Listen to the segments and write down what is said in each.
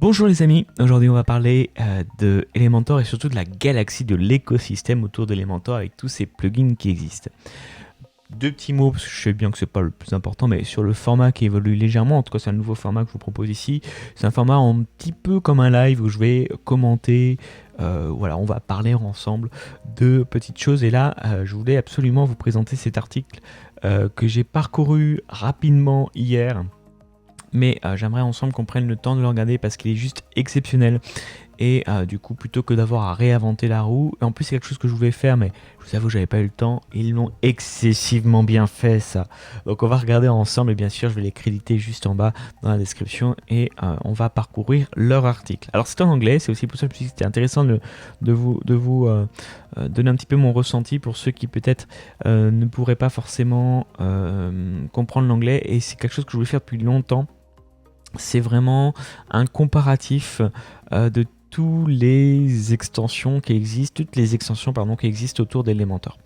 Bonjour les amis, aujourd'hui on va parler de Elementor et surtout de la galaxie de l'écosystème autour d'Elementor avec tous ces plugins qui existent. Deux petits mots, parce que je sais bien que c'est pas le plus important, mais sur le format qui évolue légèrement, en tout cas c'est un nouveau format que je vous propose ici. C'est un format un petit peu comme un live où je vais commenter, voilà, on va parler ensemble de petites choses. Et là, je voulais absolument vous présenter cet article que j'ai parcouru rapidement hier. Mais j'aimerais ensemble qu'on prenne le temps de le regarder parce qu'il est juste exceptionnel. Et du coup, plutôt que d'avoir à réinventer la roue, et en plus c'est quelque chose que je voulais faire, mais je vous avoue, j'avais pas eu le temps. Ils l'ont excessivement bien fait, ça. Donc on va regarder ensemble, et bien sûr, je vais les créditer juste en bas dans la description, et on va parcourir leur article. Alors c'est en anglais, c'est aussi pour ça que je me suis dit que c'était intéressant de vous donner un petit peu mon ressenti pour ceux qui peut-être ne pourraient pas forcément comprendre l'anglais, et c'est quelque chose que je voulais faire depuis longtemps. C'est vraiment un comparatif de toutes les extensions qui existent, qui existent autour d'Elementor.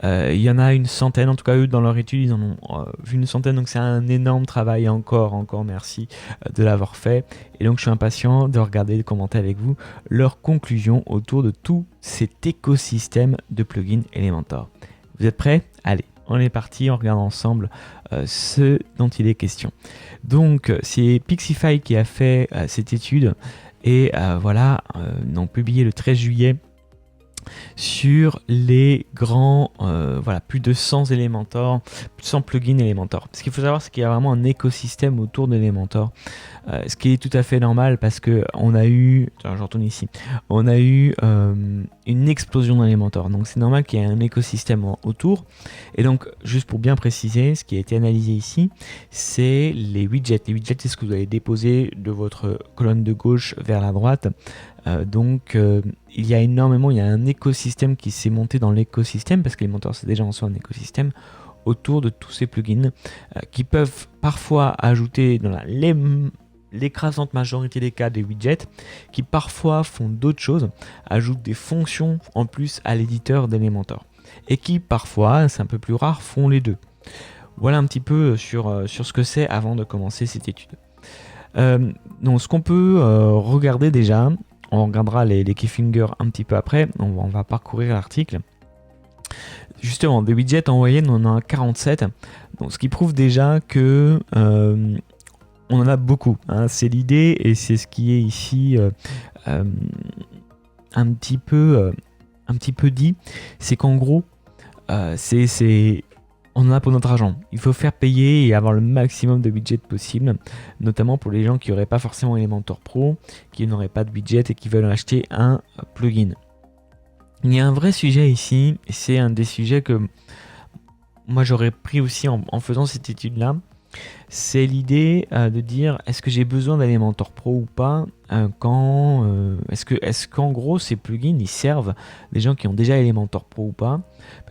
Il y en a une centaine, en tout cas eux dans leur étude ils en ont vu une centaine, donc c'est un énorme travail, encore merci de l'avoir fait. Et donc je suis impatient de regarder, de commenter avec vous leurs conclusions autour de tout cet écosystème de plugins Elementor. Vous êtes prêts? Allez, on est parti, on regarde ensemble ce dont il est question. Donc c'est Pixify qui a fait cette étude et voilà, ont publié le 13 juillet sur les grands, voilà, plus de 100 Elementor, plus de 100 plugins Elementor. Ce qu'il faut savoir, c'est qu'il y a vraiment un écosystème autour d'Elementor, ce qui est tout à fait normal parce que on a eu, je retourne ici, on a eu une explosion d'Elementor. Donc c'est normal qu'il y ait un écosystème autour. Et donc, juste pour bien préciser, ce qui a été analysé ici, c'est les widgets. Les widgets, c'est ce que vous allez déposer de votre colonne de gauche vers la droite. Il y a un écosystème qui s'est monté dans l'écosystème, parce que Elementor c'est déjà en soi un écosystème, autour de tous ces plugins qui peuvent parfois ajouter dans l'écrasante majorité des cas des widgets, qui parfois font d'autres choses, ajoutent des fonctions en plus à l'éditeur d'Elementor, et qui parfois, c'est un peu plus rare, font les deux. Voilà un petit peu sur ce que c'est avant de commencer cette étude. Donc ce qu'on peut regarder déjà, on regardera les keysfingers un petit peu après, on va parcourir l'article. Justement, des widgets en moyenne, on en a 47, donc ce qui prouve déjà que on en a beaucoup, hein. C'est l'idée et c'est ce qui est ici un petit peu dit, c'est qu'en gros, on en a pour notre argent. Il faut faire payer et avoir le maximum de widgets possible, notamment pour les gens qui n'auraient pas forcément Elementor Pro, qui n'auraient pas de widget et qui veulent acheter un plugin. Il y a un vrai sujet ici, et c'est un des sujets que moi j'aurais pris aussi en faisant cette étude-là. C'est l'idée de dire, est-ce que j'ai besoin d'Elementor Pro ou pas, est-ce qu'en gros ces plugins ils servent des gens qui ont déjà Elementor Pro ou pas.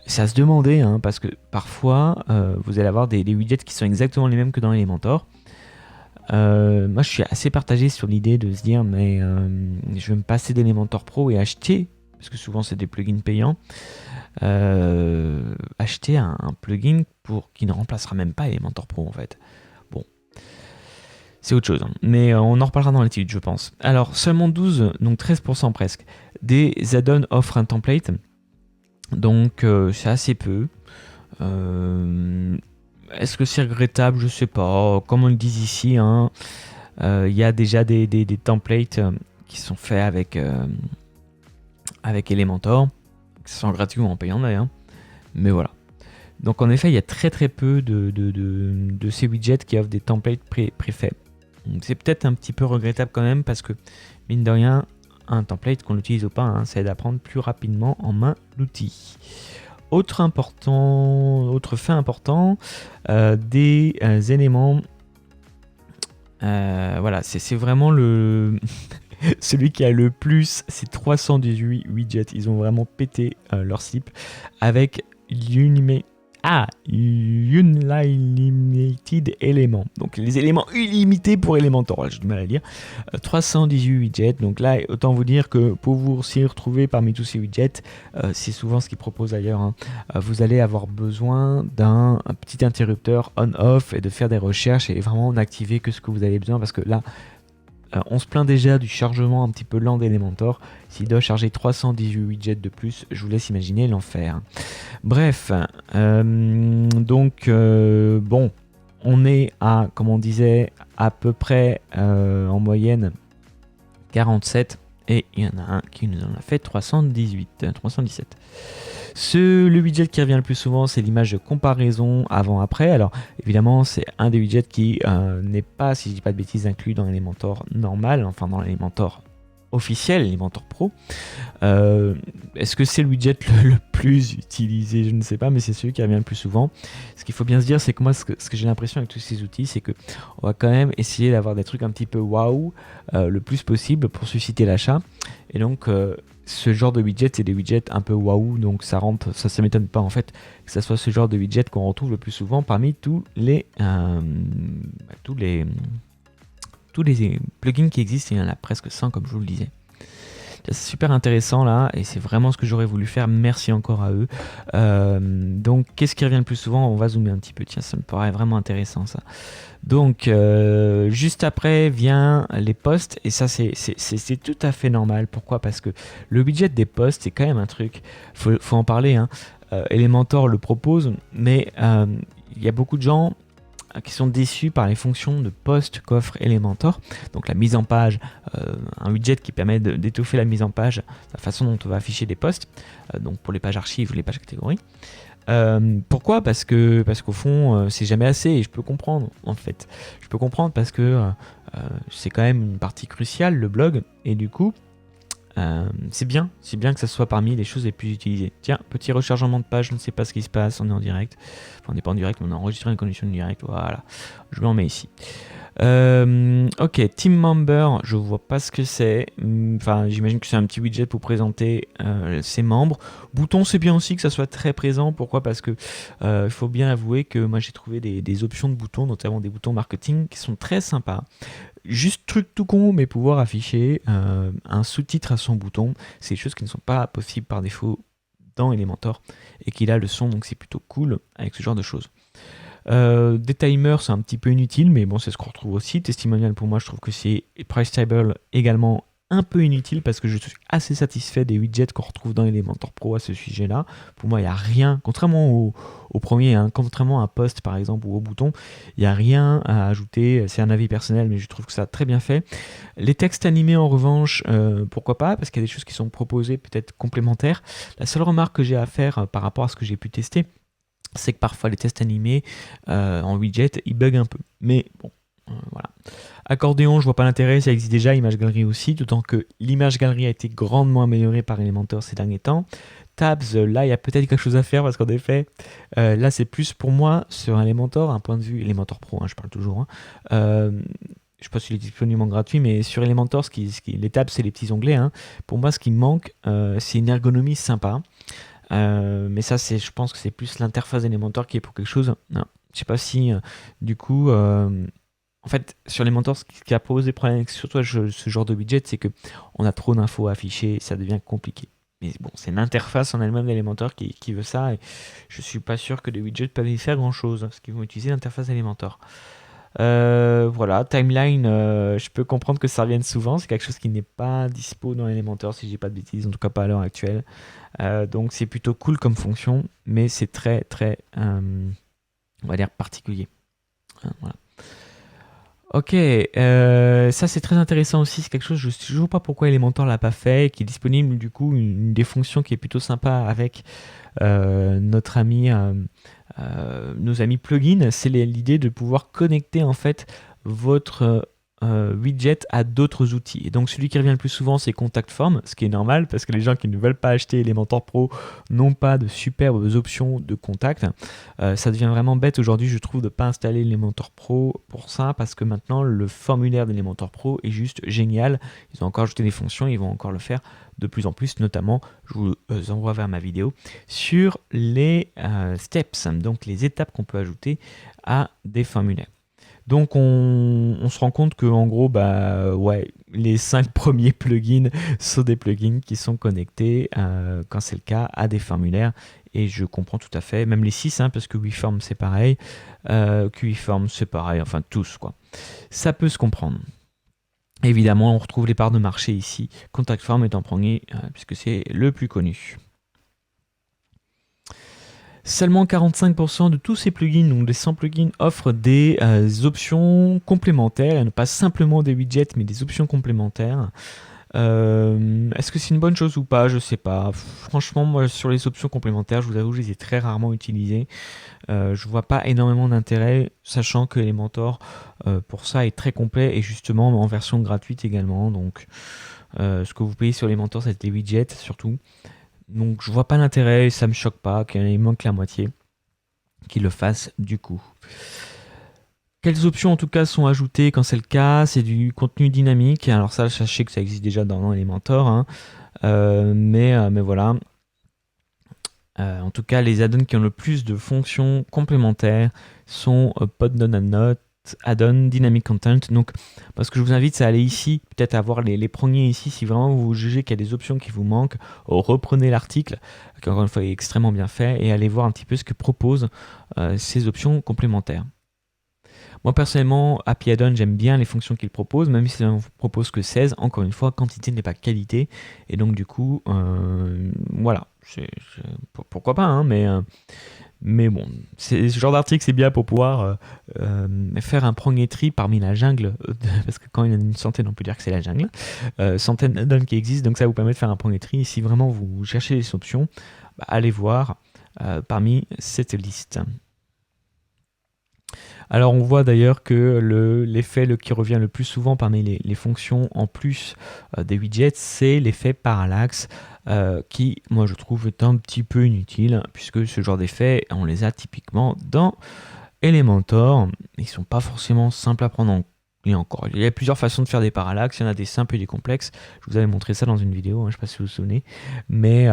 C'est à se demander, hein, parce que parfois vous allez avoir des widgets qui sont exactement les mêmes que dans Elementor. Moi je suis assez partagé sur l'idée de se dire mais je vais me passer d'Elementor Pro et acheter, parce que souvent c'est des plugins payants, acheter un plugin qui ne remplacera même pas Elementor Pro en fait. Bon, c'est autre chose, hein. Mais on en reparlera dans l'étude je pense. Alors seulement 12, donc 13% presque, des add-ons offrent un template. Donc c'est assez peu. Est-ce que c'est regrettable? Je sais pas. Comme on le dit ici, hein, y a déjà des templates qui sont faits avec Elementor, qui sont gratuits ou en payant d'ailleurs. Mais voilà. Donc en effet, il y a très peu de ces widgets qui offrent des templates préfaits. C'est peut-être un petit peu regrettable quand même parce que, mine de rien, un template, qu'on l'utilise ou pas, hein, ça aide à prendre plus rapidement en main l'outil. Autre fait important, des éléments. Voilà, c'est vraiment celui qui a le plus, c'est 318 widgets. Ils ont vraiment pété leur slip avec Unlimited Element. Donc les éléments illimités pour Elementor, j'ai du mal à lire. 318 widgets. Donc là, autant vous dire que pour vous s'y retrouver parmi tous ces widgets, c'est souvent ce qu'ils proposent ailleurs, hein. Vous allez avoir besoin d'un petit interrupteur on-off et de faire des recherches et vraiment n'activer que ce que vous avez besoin, parce que là, On se plaint déjà du chargement un petit peu lent d'Elementor. S'il doit charger 318 widgets de plus, je vous laisse imaginer l'enfer. Bref, bon, on est à, comme on disait, à peu près en moyenne 47, et il y en a un qui nous en a fait 317. Le widget qui revient le plus souvent, c'est l'image de comparaison avant-après. Alors évidemment, c'est un des widgets qui n'est pas, si je dis pas de bêtises, inclus dans l'Elementor normal, enfin dans l'Elementor officiel, l'Elementor Pro. Est-ce que c'est le widget le plus utilisé? Je ne sais pas, mais c'est celui qui revient le plus souvent. Ce qu'il faut bien se dire, c'est que moi, ce que j'ai l'impression avec tous ces outils, c'est que on va quand même essayer d'avoir des trucs un petit peu waouh le plus possible pour susciter l'achat. Et donc, ce genre de widget, c'est des widgets un peu waouh, donc ça m'étonne pas en fait que ça soit ce genre de widget qu'on retrouve le plus souvent parmi tous les plugins qui existent. Il y en a presque 100 comme je vous le disais. C'est super intéressant là, et c'est vraiment ce que j'aurais voulu faire. Merci encore à eux. Donc, qu'est-ce qui revient le plus souvent? On va zoomer un petit peu. Tiens, ça me paraît vraiment intéressant ça. Donc, juste après vient les posts, et ça c'est tout à fait normal. Pourquoi? Parce que le widget des posts, c'est quand même un truc. Faut en parler. Hein. Elementor le propose, mais il y a beaucoup de gens qui sont déçus par les fonctions de post qu'offre Elementor. Donc la mise en page, un widget qui permet d'étoffer la mise en page, la façon dont on va afficher des posts, donc pour les pages archives ou les pages catégories. Pourquoi? Parce qu'au fond, c'est jamais assez, et je peux comprendre en fait. Je peux comprendre parce que c'est quand même une partie cruciale, le blog, et du coup, c'est bien que ça soit parmi les choses les plus utilisées. Tiens, petit rechargement de page, je ne sais pas ce qui se passe, on est en direct. Enfin, on n'est pas en direct, mais on a enregistré une connexion de direct, voilà. Je l'en mets ici. Ok, Team Member, je vois pas ce que c'est. Enfin, j'imagine que c'est un petit widget pour présenter ses membres. Bouton, c'est bien aussi que ça soit très présent. Pourquoi? Parce que il faut bien avouer que moi j'ai trouvé des options de boutons, notamment des boutons marketing, qui sont très sympas. Juste truc tout con, mais pouvoir afficher un sous-titre à son bouton, c'est des choses qui ne sont pas possibles par défaut dans Elementor, et qu'il a le son, donc c'est plutôt cool avec ce genre de choses. Des timers, c'est un petit peu inutile, mais bon, c'est ce qu'on retrouve aussi. Testimonial, pour moi, je trouve que c'est Price Table également un peu inutile, parce que je suis assez satisfait des widgets qu'on retrouve dans Elementor Pro à ce sujet-là. Pour moi, il n'y a rien, contrairement au premier, hein, contrairement à un post par exemple ou au bouton, il n'y a rien à ajouter. C'est un avis personnel, mais je trouve que ça a très bien fait. Les textes animés, en revanche, pourquoi pas, parce qu'il y a des choses qui sont proposées peut-être complémentaires. La seule remarque que j'ai à faire par rapport à ce que j'ai pu tester, c'est que parfois les tests animés en widget, ils bug un peu. Mais bon, voilà. Accordéon, je vois pas l'intérêt, ça existe déjà. Image galerie aussi, d'autant que l'image galerie a été grandement améliorée par Elementor ces derniers temps. Tabs, là il y a peut-être quelque chose à faire, parce qu'en effet, là c'est plus pour moi sur Elementor, un point de vue Elementor Pro, hein, je parle toujours. Hein. Je sais pas s'il est disponible en gratuit, mais sur Elementor, les tabs c'est les petits onglets. Hein. Pour moi, ce qui me manque, c'est une ergonomie sympa. Mais ça, je pense que c'est plus l'interface d'Elementor qui est pour quelque chose. Non, je sais pas si, du coup, en fait, sur Elementor, ce qui a posé problème avec surtout ce genre de widget, c'est que on a trop d'infos à afficher, ça devient compliqué. Mais bon, c'est l'interface en elle-même d'Elementor qui veut ça, et je suis pas sûr que les widgets peuvent y faire grand-chose, parce qu'ils vont utiliser l'interface d'Elementor. Voilà, timeline, je peux comprendre que ça revienne souvent, c'est quelque chose qui n'est pas dispo dans Elementor, si j'ai pas de bêtises, en tout cas pas à l'heure actuelle. Donc c'est plutôt cool comme fonction, mais c'est très très, on va dire, particulier. Voilà. Ok, ça c'est très intéressant aussi, c'est quelque chose, je ne sais toujours pas pourquoi Elementor l'a pas fait, et qui est disponible du coup, une des fonctions qui est plutôt sympa avec notre ami, nos amis plugins, c'est l'idée de pouvoir connecter en fait votre widget à d'autres outils. Et donc celui qui revient le plus souvent, c'est Contact Form, ce qui est normal parce que les gens qui ne veulent pas acheter Elementor Pro n'ont pas de superbes options de contact. Ça devient vraiment bête aujourd'hui, je trouve, de ne pas installer Elementor Pro pour ça, parce que maintenant le formulaire d'Elementor Pro est juste génial. Ils ont encore ajouté des fonctions, ils vont encore le faire de plus en plus, notamment, je vous envoie vers ma vidéo sur les steps, donc les étapes qu'on peut ajouter à des formulaires. Donc on se rend compte que en gros, ouais, les 5 premiers plugins sont des plugins qui sont connectés, quand c'est le cas, à des formulaires. Et je comprends tout à fait, même les 6, hein, parce que WeForm c'est pareil, QIform c'est pareil, enfin tous quoi. Ça peut se comprendre. Évidemment, on retrouve les parts de marché ici, Contact Form étant premier, puisque c'est le plus connu. Seulement 45% de tous ces plugins, donc des 100 plugins, offrent des options complémentaires, et non pas simplement des widgets, mais des options complémentaires. Est-ce que c'est une bonne chose ou pas? Je sais pas. Franchement, moi, sur les options complémentaires, je vous avoue, je les ai très rarement utilisées. Je vois pas énormément d'intérêt, sachant que Elementor, pour ça, est très complet, et justement en version gratuite également. Donc, ce que vous payez sur Elementor, c'est des widgets surtout. Donc je vois pas l'intérêt, ça me choque pas qu'il manque la moitié qu'ils le fassent du coup. Quelles options en tout cas sont ajoutées quand c'est le cas? C'est du contenu dynamique. Alors ça, sachez que ça existe déjà dans Elementor, hein. Mais voilà. En tout cas, les add-ons qui ont le plus de fonctions complémentaires sont Podnote add-on Dynamic Content. Donc, ce que je vous invite, c'est à aller ici, peut-être à voir les premiers ici, si vraiment vous jugez qu'il y a des options qui vous manquent, reprenez l'article, qui encore une fois est extrêmement bien fait, et allez voir un petit peu ce que proposent ces options complémentaires. Moi personnellement, Happy Add-on, j'aime bien les fonctions qu'il propose, même si ça ne propose que 16. Encore une fois, quantité n'est pas qualité. Et donc du coup, voilà. Pourquoi pas, hein, mais bon, ce genre d'article, c'est bien pour pouvoir faire un premier tri parmi la jungle, parce que quand il y en a une centaine, on peut dire que c'est la jungle, centaines d'add-ons qui existent, donc ça vous permet de faire un premier tri. Et si vraiment vous cherchez des options, allez voir parmi cette liste. Alors on voit d'ailleurs que l'effet qui revient le plus souvent parmi les fonctions en plus des widgets, c'est l'effet parallaxe qui, moi je trouve, est un petit peu inutile puisque ce genre d'effet, on les a typiquement dans Elementor. Ils sont pas forcément simples à prendre en compte. Et encore, il y a plusieurs façons de faire des parallaxes, il y en a des simples et des complexes. Je vous avais montré ça dans une vidéo, hein, je ne sais pas si vous vous souvenez. Mais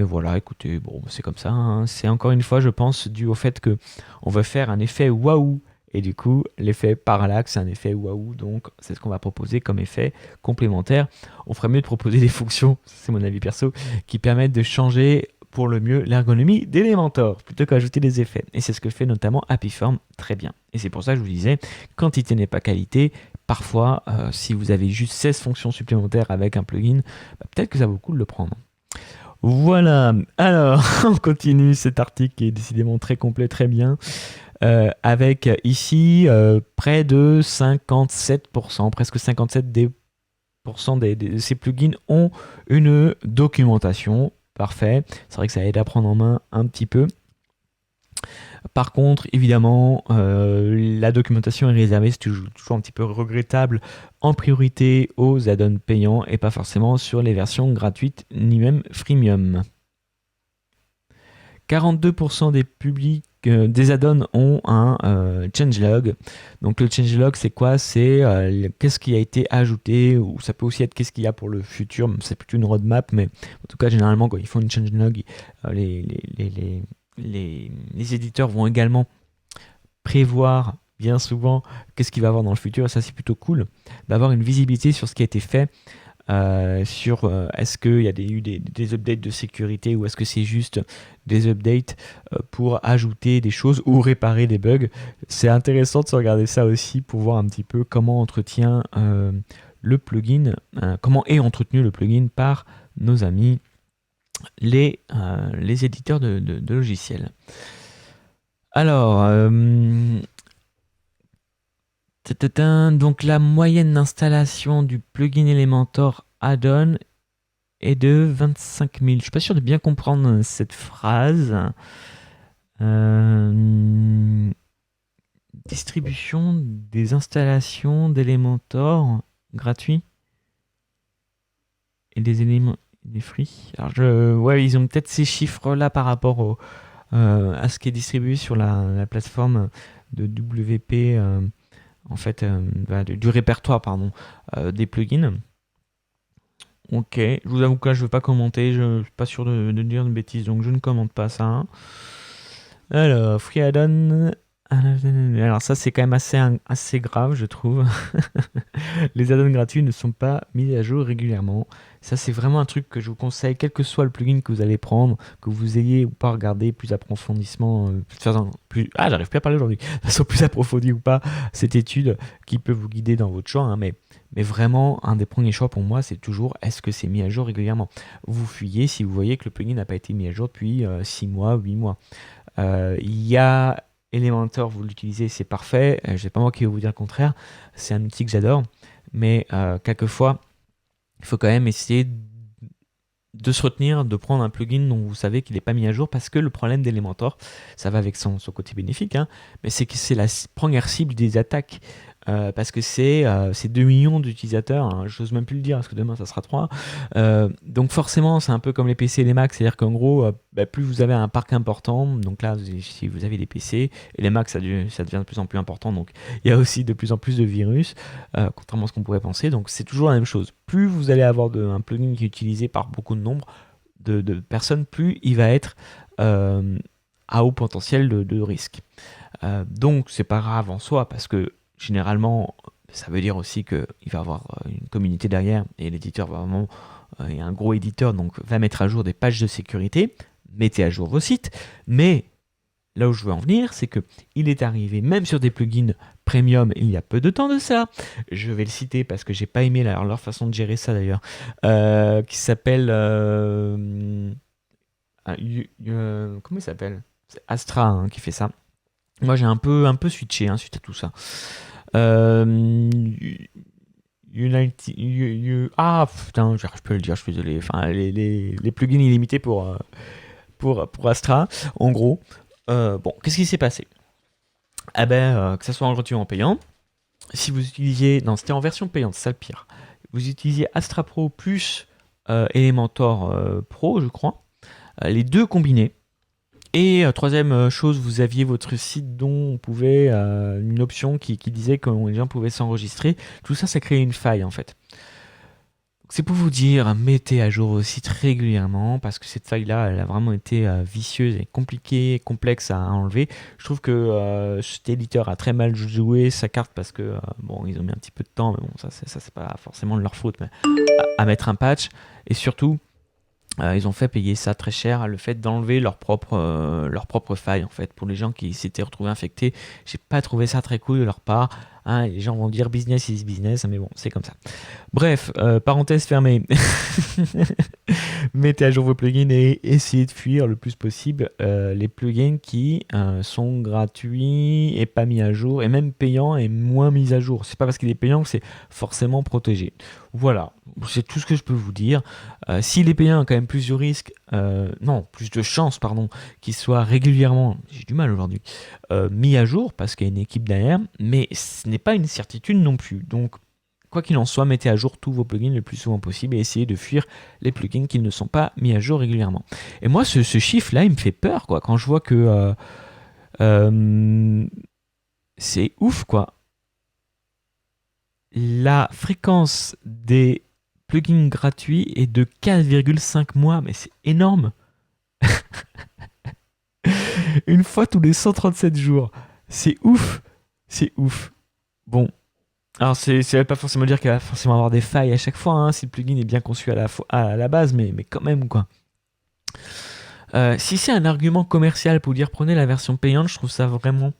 voilà, écoutez, bon, c'est comme ça, hein. C'est encore une fois, je pense, dû au fait qu'on veut faire un effet waouh. Et du coup, l'effet parallaxe, c'est un effet waouh. Donc, c'est ce qu'on va proposer comme effet complémentaire. On ferait mieux de proposer des fonctions, c'est mon avis perso, qui permettent de changer pour le mieux l'ergonomie d'Elementor, plutôt qu'ajouter des effets. Et c'est ce que fait notamment HappyForm très bien. Et c'est pour ça que je vous disais, quantité n'est pas qualité. Parfois, si vous avez juste 16 fonctions supplémentaires avec un plugin, peut-être que ça vaut le coup de le prendre. Voilà, alors on continue cet article qui est décidément très complet, très bien. Avec ici près de 57%, presque 57% de ces plugins ont une documentation. Parfait, c'est vrai que ça aide à prendre en main un petit peu. Par contre, évidemment, la documentation est réservée, c'est toujours un petit peu regrettable, en priorité aux add-ons payants et pas forcément sur les versions gratuites ni même freemium. 42% des add-ons ont un changelog. Donc le changelog, c'est quoi? C'est qu'est-ce qui a été ajouté, ou ça peut aussi être qu'est-ce qu'il y a pour le futur. C'est plutôt une roadmap, mais en tout cas, généralement, quand ils font une changelog, les éditeurs vont également prévoir bien souvent qu'est-ce qu'il va y avoir dans le futur. Et ça, c'est plutôt cool d'avoir une visibilité sur ce qui a été fait. Est-ce qu'il y a eu des updates de sécurité, ou est-ce que c'est juste des updates pour ajouter des choses ou réparer des bugs. C'est intéressant de se regarder ça aussi pour voir un petit peu comment entretient le plugin, comment est entretenu le plugin par nos amis les éditeurs de logiciels. Alors, donc la moyenne d'installation du plugin Elementor add-on est de 25 000. Je ne suis pas sûr de bien comprendre cette phrase. Distribution des installations d'Elementor gratuits et des éléments des free. Alors ouais, ils ont peut-être ces chiffres-là par rapport à ce qui est distribué sur la plateforme de WP, en fait, du répertoire, pardon, des plugins. Ok, je vous avoue que là, je ne veux pas commenter, je ne suis pas sûr de dire de bêtises, donc je ne commente pas ça. Alors, free add-on, Alors ça, c'est quand même assez grave, je trouve. Les add-ons gratuits ne sont pas mis à jour régulièrement. Ça, c'est vraiment un truc que je vous conseille, quel que soit le plugin que vous allez prendre, que vous ayez ou pas regardé plus approfondissement, j'arrive plus à parler aujourd'hui, de façon plus approfondie ou pas, cette étude qui peut vous guider dans votre choix, hein, mais vraiment, un des premiers choix pour moi, c'est toujours est-ce que c'est mis à jour régulièrement. Vous fuyez si vous voyez que le plugin n'a pas été mis à jour depuis 6 mois, 8 mois. Il y a Elementor, vous l'utilisez, c'est parfait. Je n'ai pas moi qui vais vous dire le contraire. C'est un outil que j'adore. Mais quelquefois, il faut quand même essayer de se retenir, de prendre un plugin dont vous savez qu'il n'est pas mis à jour, parce que le problème d'Elementor, ça va avec son côté bénéfique, hein, mais c'est que c'est la première cible des attaques. Parce que c'est 2 millions d'utilisateurs, hein, j'ose même plus le dire parce que demain ça sera 3. Donc forcément c'est un peu comme les PC et les Mac, c'est-à-dire qu'en gros plus vous avez un parc important, donc là si vous avez des PC et les Mac ça devient de plus en plus important, donc il y a aussi de plus en plus de virus, contrairement à ce qu'on pourrait penser, donc c'est toujours la même chose. Plus vous allez avoir un plugin qui est utilisé par beaucoup de nombre de personnes, plus il va être à haut potentiel de risque. Donc c'est pas grave en soi parce que généralement, ça veut dire aussi qu'il va y avoir une communauté derrière et l'éditeur va vraiment, et un gros éditeur donc va mettre à jour des pages de sécurité. Mettez à jour vos sites, mais là où je veux en venir, c'est que il est arrivé même sur des plugins premium il y a peu de temps de ça. Je vais le citer parce que j'ai pas aimé leur façon de gérer ça d'ailleurs, qui s'appelle comment il s'appelle? C'est Astra hein, qui fait ça. Moi j'ai un peu switché hein, suite à tout ça. Putain, j'arrive plus à le dire, je suis désolé. Enfin, les plugins illimités pour Astra, en gros. Bon, qu'est-ce qui s'est passé? Ah ben, que ça soit en gratuit ou en payant, si vous utilisiez. Non, c'était en version payante, c'est ça le pire. Vous utilisiez Astra Pro plus Elementor Pro, je crois. Les deux combinés. Et troisième chose, vous aviez votre site dont on pouvait une option qui disait que les gens pouvaient s'enregistrer. Tout ça, ça créait une faille en fait. C'est pour vous dire, mettez à jour vos sites régulièrement parce que cette faille-là, elle a vraiment été vicieuse et compliquée, complexe à enlever. Je trouve que cet éditeur a très mal joué sa carte parce que bon, ils ont mis un petit peu de temps, mais bon, ça c'est pas forcément de leur faute, mais à mettre un patch et surtout. Ils ont fait payer ça très cher, le fait d'enlever leur propre faille en fait pour les gens qui s'étaient retrouvés infectés. J'ai pas trouvé ça très cool de leur part. Hein, les gens vont dire business is business, mais bon, c'est comme ça. Bref, parenthèse fermée. Mettez à jour vos plugins et essayez de fuir le plus possible les plugins qui sont gratuits et pas mis à jour, et même payants et moins mis à jour. C'est pas parce qu'il est payant que c'est forcément protégé. Voilà, c'est tout ce que je peux vous dire. S'il est payant, quand même plus de risque, plus de chances, pardon, qu'il soit régulièrement, j'ai du mal aujourd'hui, mis à jour parce qu'il y a une équipe derrière, mais ce n'est pas une certitude non plus. Donc, quoi qu'il en soit, mettez à jour tous vos plugins le plus souvent possible et essayez de fuir les plugins qui ne sont pas mis à jour régulièrement. Et moi, ce chiffre-là, il me fait peur, quoi, quand je vois que c'est ouf, quoi. La fréquence des plugins gratuits est de 4,5 mois, mais c'est énorme. Une fois tous les 137 jours. C'est ouf. C'est ouf. Bon. Alors, ça veut pas forcément dire qu'il va forcément avoir des failles à chaque fois, hein, si le plugin est bien conçu à la base, mais quand même, quoi. Si c'est un argument commercial pour dire prenez la version payante, je trouve ça vraiment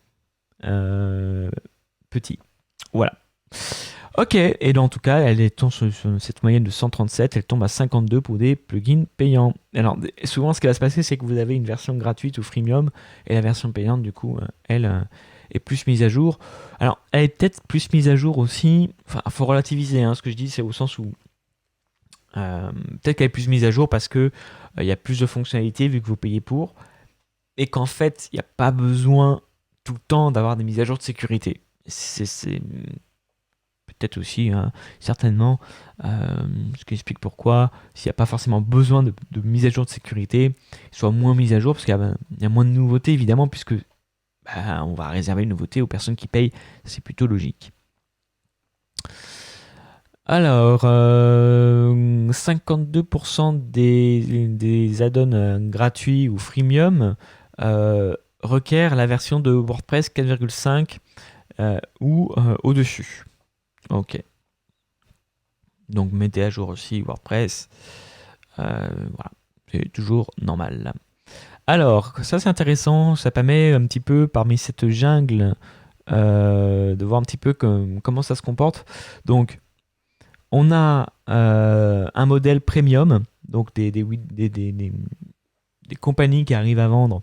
petit. Voilà. Ok, et en tout cas, elle est sur cette moyenne de 137, elle tombe à 52 pour des plugins payants. Alors, souvent, ce qui va se passer, c'est que vous avez une version gratuite ou freemium, et la version payante, du coup, elle est plus mise à jour. Alors, elle est peut-être plus mise à jour aussi, enfin, il faut relativiser, hein, ce que je dis, c'est au sens où peut-être qu'elle est plus mise à jour parce que il y a plus de fonctionnalités vu que vous payez pour, et qu'en fait, il n'y a pas besoin tout le temps d'avoir des mises à jour de sécurité. C'est peut-être aussi, hein, certainement, ce qui explique pourquoi, s'il n'y a pas forcément besoin de mise à jour de sécurité, soit moins mise à jour, parce qu'il y a moins de nouveautés, évidemment, puisque on va réserver une nouveauté aux personnes qui payent, c'est plutôt logique. Alors, 52% des add-ons gratuits ou freemium requiert la version de WordPress 4,5 ou au-dessus. Ok. Donc mettez à jour aussi WordPress. Voilà, c'est toujours normal. Alors, ça c'est intéressant, ça permet un petit peu parmi cette jungle de voir un petit peu comment ça se comporte. Donc, on a un modèle premium, donc des compagnies qui arrivent à vendre,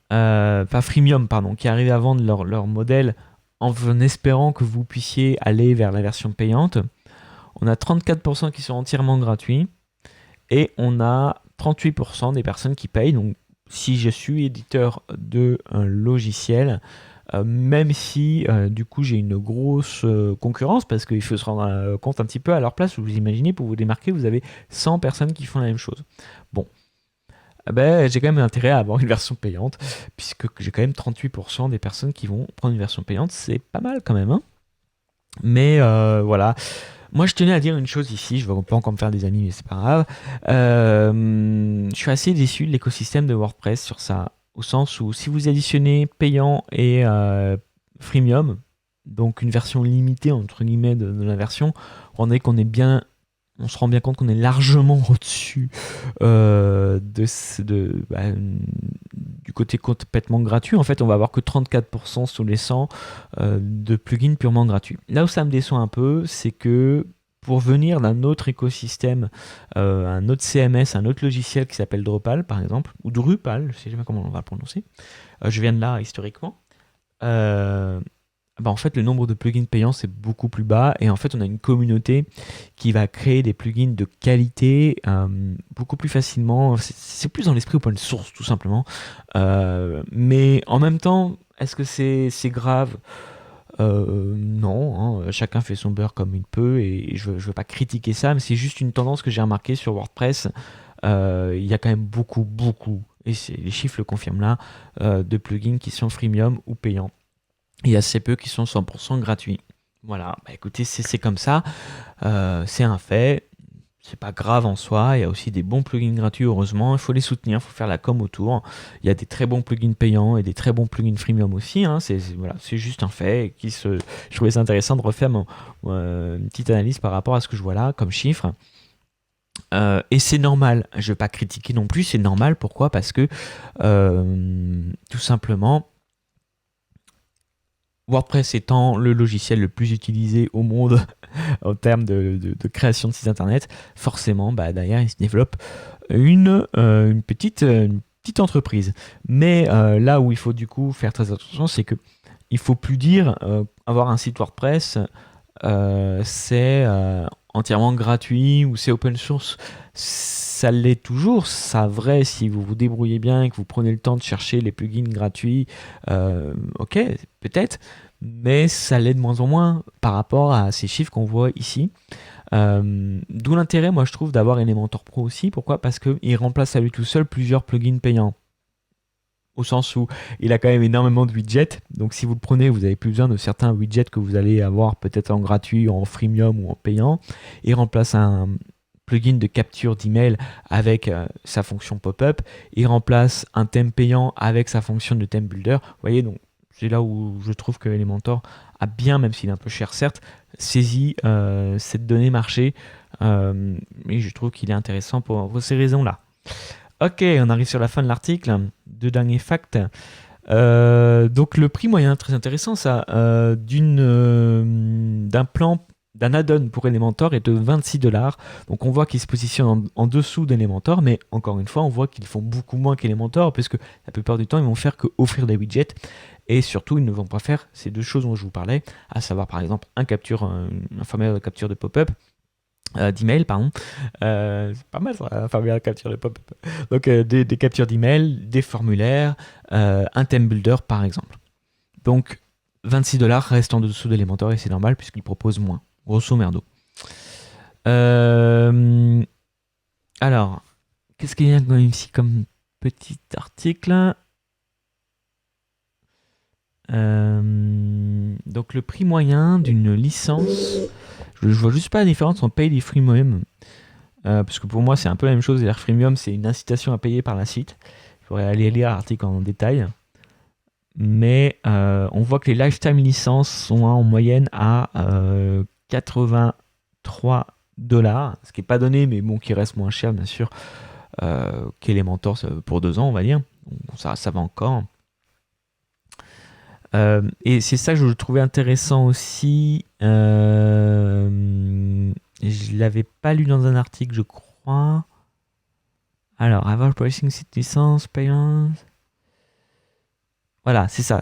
enfin freemium, pardon, qui arrivent à vendre leur modèle en espérant que vous puissiez aller vers la version payante. On a 34% qui sont entièrement gratuits et on a 38% des personnes qui payent. Donc, si je suis éditeur de un logiciel, même si du coup j'ai une grosse concurrence, parce qu'il faut se rendre compte un petit peu à leur place, vous imaginez, pour vous démarquer, vous avez 100 personnes qui font la même chose. Bon, ben, j'ai quand même intérêt à avoir une version payante, puisque j'ai quand même 38% des personnes qui vont prendre une version payante, c'est pas mal quand même, hein. Mais voilà. Moi, je tenais à dire une chose ici, je ne vais pas encore me faire des amis, mais c'est pas grave. Je suis assez déçu de l'écosystème de WordPress sur ça, au sens où si vous additionnez payant et freemium, donc une version limitée entre guillemets de la version, on se rend bien compte qu'on est largement au-dessus du côté complètement gratuit. En fait, on va avoir que 34% sur les 100 de plugins purement gratuits. Là où ça me déçoit un peu, c'est que pour venir d'un autre écosystème, un autre CMS, un autre logiciel qui s'appelle Drupal, par exemple, ou Drupal, je ne sais jamais comment on va le prononcer, je viens de là historiquement, en fait, le nombre de plugins payants, c'est beaucoup plus bas. Et en fait, on a une communauté qui va créer des plugins de qualité beaucoup plus facilement. C'est plus dans l'esprit open source, tout simplement. Mais en même temps, est-ce que c'est grave? Non, hein, chacun fait son beurre comme il peut. Et je veux pas critiquer ça, mais c'est juste une tendance que j'ai remarquée sur WordPress. Il y a quand même beaucoup, et les chiffres le confirment là, de plugins qui sont freemium ou payants. Il y a assez peu qui sont 100% gratuits. Voilà, écoutez, c'est comme ça, c'est un fait, c'est pas grave en soi, il y a aussi des bons plugins gratuits, heureusement, il faut les soutenir, il faut faire la com autour. Il y a des très bons plugins payants et des très bons plugins freemium aussi, hein. Voilà, c'est juste un fait, je trouvais ça intéressant de refaire une petite analyse par rapport à ce que je vois là comme chiffre. Et c'est normal, je ne vais pas critiquer non plus, c'est normal, pourquoi? Parce que tout simplement, WordPress étant le logiciel le plus utilisé au monde en termes de création de sites internet, forcément, derrière, il se développe une petite entreprise. Mais là où il faut du coup faire très attention, c'est que il faut plus dire avoir un site WordPress, c'est entièrement gratuit ou c'est open source. Ça l'est toujours, ça vrai si vous vous débrouillez bien et que vous prenez le temps de chercher les plugins gratuits, ok, peut-être, mais ça l'est de moins en moins par rapport à ces chiffres qu'on voit ici. D'où l'intérêt, moi je trouve, d'avoir Elementor Pro aussi. Pourquoi? Parce qu'il remplace à lui tout seul plusieurs plugins payants. Au sens où il a quand même énormément de widgets. Donc si vous le prenez, vous n'avez plus besoin de certains widgets que vous allez avoir peut-être en gratuit, en freemium ou en payant. Il remplace un plugin de capture d'email avec sa fonction pop-up. Il remplace un thème payant avec sa fonction de theme builder. Vous voyez, donc c'est là où je trouve que Elementor a bien, même s'il est un peu cher certes, saisi cette donnée marché. Et je trouve qu'il est intéressant pour ces raisons-là. Ok, on arrive sur la fin de l'article. Deux derniers facts. Donc le prix moyen, très intéressant ça, d'un plan, d'un add-on pour Elementor est de 26$. Donc on voit qu'ils se positionnent en dessous d'Elementor, mais encore une fois, on voit qu'ils font beaucoup moins qu'Elementor, puisque la plupart du temps, ils vont faire que offrir des widgets. Et surtout, ils ne vont pas faire ces deux choses dont je vous parlais, à savoir par exemple un formulaire de capture de pop-up, d'email, pardon. C'est pas mal ça, un formulaire de capture de pop-up. Donc des captures d'email, des formulaires, un theme builder par exemple. Donc 26$ reste en dessous d'Elementor et c'est normal puisqu'il propose moins, grosso merdo. Alors, qu'est-ce qu'il y a ici comme petit article? Donc le prix moyen d'une licence, je vois juste pas la différence entre paid et freemium, parce que pour moi c'est un peu la même chose. C'est-à-dire freemium, c'est une incitation à payer par la site, Il faudrait aller lire l'article en détail. Mais on voit que les lifetime licences sont en moyenne à 83 $, ce qui n'est pas donné, mais bon, qui reste moins cher, bien sûr, qu'Elementor pour 2 ans, on va dire. Ça va encore. Et c'est ça que je trouvais intéressant aussi. Je ne l'avais pas lu dans un article, je crois. Alors, Average Pricing, Site Licence, Payment. Voilà, c'est ça.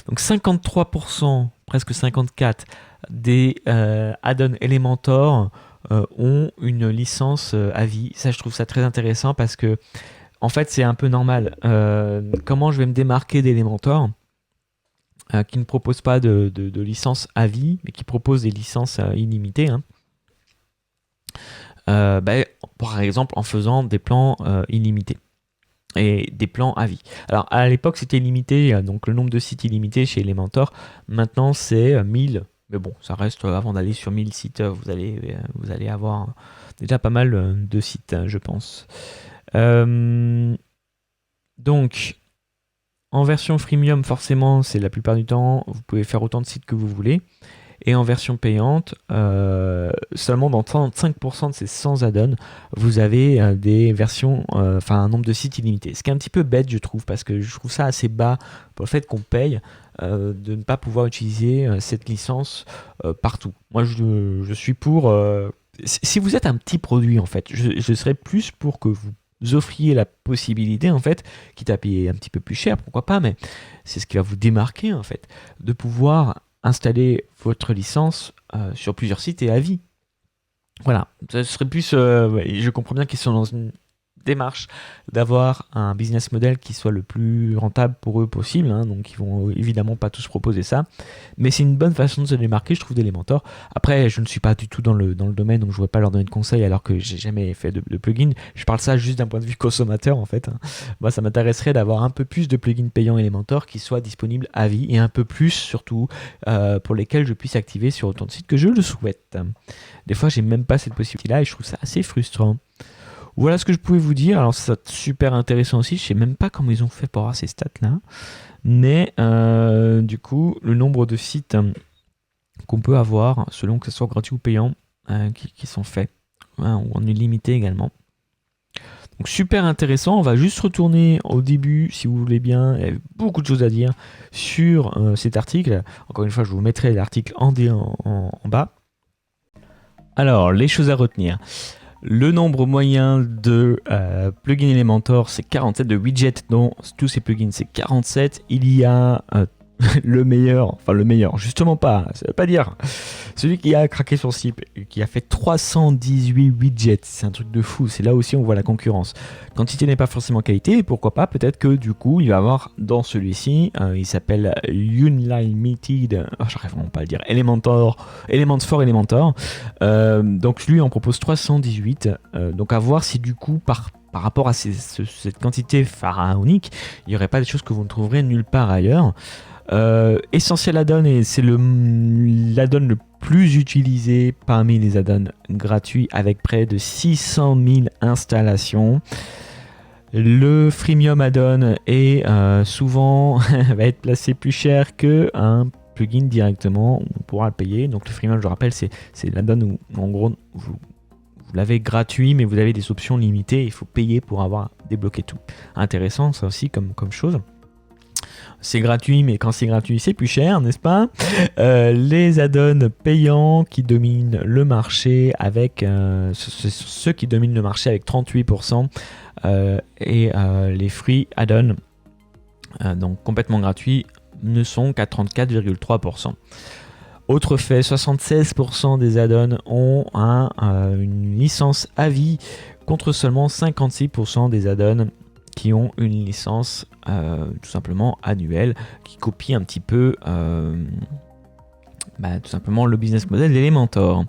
Donc 53%, presque 54%, des add-ons Elementor ont une licence à vie. Ça, je trouve ça très intéressant parce que, en fait, c'est un peu normal. Comment je vais me démarquer d'Elementor qui ne propose pas de licence à vie, mais qui propose des licences illimitées, hein. Par exemple, en faisant des plans illimités et des plans à vie. Alors à l'époque c'était limité, donc le nombre de sites illimité chez Elementor. Maintenant c'est 1000, mais bon, ça reste, avant d'aller sur 1000 sites, vous allez avoir déjà pas mal de sites, je pense. Donc en version freemium, forcément, c'est la plupart du temps, vous pouvez faire autant de sites que vous voulez. Et en version payante, seulement dans 35% de ces 100 add-ons, vous avez des versions, un nombre de sites illimité. Ce qui est un petit peu bête, je trouve, parce que je trouve ça assez bas pour le fait qu'on paye de ne pas pouvoir utiliser cette licence partout. Moi, je suis pour... si vous êtes un petit produit, en fait, je serais plus pour que vous offriez la possibilité, en fait, quitte à payer un petit peu plus cher, pourquoi pas, mais c'est ce qui va vous démarquer, en fait, de pouvoir installer votre licence sur plusieurs sites et à vie. Voilà, ça serait plus... je comprends bien qu'ils sont dans une démarche d'avoir un business model qui soit le plus rentable pour eux possible, hein, donc ils vont évidemment pas tous proposer ça, mais c'est une bonne façon de se démarquer, je trouve, d'Elementor. Après, je ne suis pas du tout dans le domaine, donc je ne pourrais pas leur donner de conseils alors que j'ai jamais fait de plugin. Je parle ça juste d'un point de vue consommateur, en fait, hein. Moi, ça m'intéresserait d'avoir un peu plus de plugins payants Elementor qui soient disponibles à vie, et un peu plus surtout pour lesquels je puisse activer sur autant de sites que je le souhaite. Des fois, j'ai même pas cette possibilité-là et je trouve ça assez frustrant. Voilà ce que je pouvais vous dire. Alors c'est super intéressant aussi. Je sais même pas comment ils ont fait pour avoir ces stats-là. Mais du coup, le nombre de sites qu'on peut avoir, selon que ce soit gratuit ou payant, qui sont faits, hein, ou en illimité également. Donc super intéressant. On va juste retourner au début, si vous voulez bien. Il y a beaucoup de choses à dire sur cet article. Encore une fois, je vous mettrai l'article en bas. Alors, les choses à retenir. Le nombre moyen de plugins Elementor, c'est 47, de widgets dans tous ces plugins, c'est 47. Il y a le meilleur, justement pas, ça veut pas dire. Celui qui a craqué son slip, qui a fait 318 widgets, c'est un truc de fou, c'est là aussi on voit la concurrence. Quantité n'est pas forcément qualité, pourquoi pas, peut-être que du coup il va avoir dans celui-ci, il s'appelle Unlimited, j'arrive vraiment pas à le dire, Elements for Elementor, donc lui on propose 318, donc à voir si du coup par rapport à cette quantité pharaonique, il n'y aurait pas des choses que vous ne trouverez nulle part ailleurs. Essentiel add-on, et c'est l'add-on le plus utilisé parmi les add-ons gratuits avec près de 600 000 installations. Le freemium add-on est souvent va être placé plus cher qu'un plugin directement, on pourra le payer. Donc le freemium, je rappelle, c'est l'add-on où en gros vous l'avez gratuit mais vous avez des options limitées, il faut payer pour avoir débloqué tout. Intéressant ça aussi comme chose. C'est gratuit, mais quand c'est gratuit, c'est plus cher, n'est-ce pas? Les add-ons payants qui dominent le marché avec ceux qui dominent le marché avec 38%, et les free add-ons, donc complètement gratuits, ne sont qu'à 34,3%. Autre fait, 76% des add-ons ont une licence à vie contre seulement 56% des add-ons qui ont une licence tout simplement annuelle, qui copie un petit peu tout simplement le business model d'Elementor.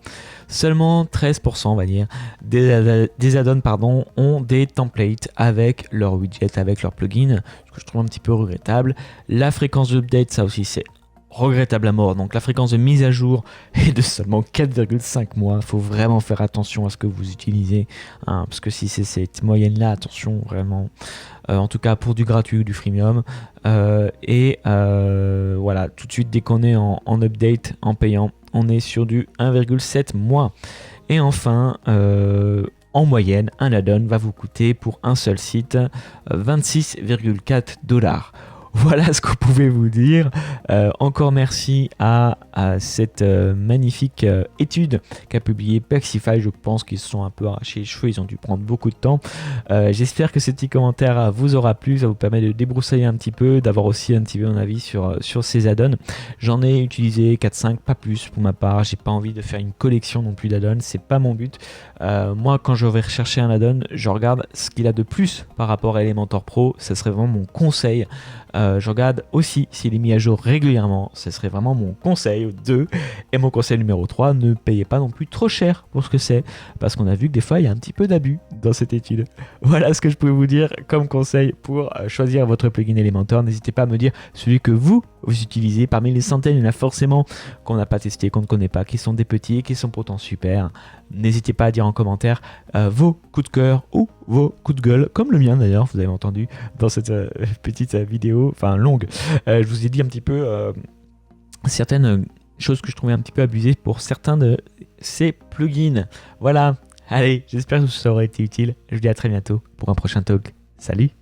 Seulement 13%, on va dire, des add-ons ont des templates avec leurs widgets, avec leurs plugins, ce que je trouve un petit peu regrettable. La fréquence d'update, ça aussi c'est regrettable à mort. Donc la fréquence de mise à jour est de seulement 4,5 mois. Il faut vraiment faire attention à ce que vous utilisez, hein, parce que si c'est cette moyenne-là, attention vraiment. En tout cas pour du gratuit ou du freemium. Voilà, tout de suite dès qu'on est en update, en payant, on est sur du 1,7 mois. Et enfin, en moyenne, un add-on va vous coûter pour un seul site 26,4$. Voilà ce qu'on pouvait vous dire. Encore merci à cette magnifique étude qu'a publié Pexify. Je pense qu'ils se sont un peu arrachés les cheveux, ils ont dû prendre beaucoup de temps. J'espère que ce petit commentaire vous aura plu, ça vous permet de débroussailler un petit peu, d'avoir aussi un petit peu mon avis sur ces add-ons. J'en ai utilisé 4-5, pas plus pour ma part. J'ai pas envie de faire une collection non plus d'add-ons, c'est pas mon but. Moi, quand je vais rechercher un add-on, je regarde ce qu'il a de plus par rapport à Elementor Pro. Ça serait vraiment mon conseil. Je regarde aussi s'il est mis à jour régulièrement, ce serait vraiment mon conseil 2. Et mon conseil numéro 3, ne payez pas non plus trop cher pour ce que c'est, parce qu'on a vu que des fois il y a un petit peu d'abus dans cette étude. Voilà ce que je pouvais vous dire comme conseil pour choisir votre plugin Elementor. N'hésitez pas à me dire celui que vous utilisez. Parmi les centaines, il y en a forcément qu'on n'a pas testé, qu'on ne connaît pas, qui sont des petits et qui sont pourtant super. N'hésitez pas à dire en commentaire vos coups de cœur ou vos coups de gueule, comme le mien d'ailleurs, vous avez entendu dans cette petite vidéo, enfin longue. Je vous ai dit un petit peu certaines choses que je trouvais un petit peu abusées pour certains de ces plugins. Voilà, allez, j'espère que ça aura été utile. Je vous dis à très bientôt pour un prochain talk. Salut!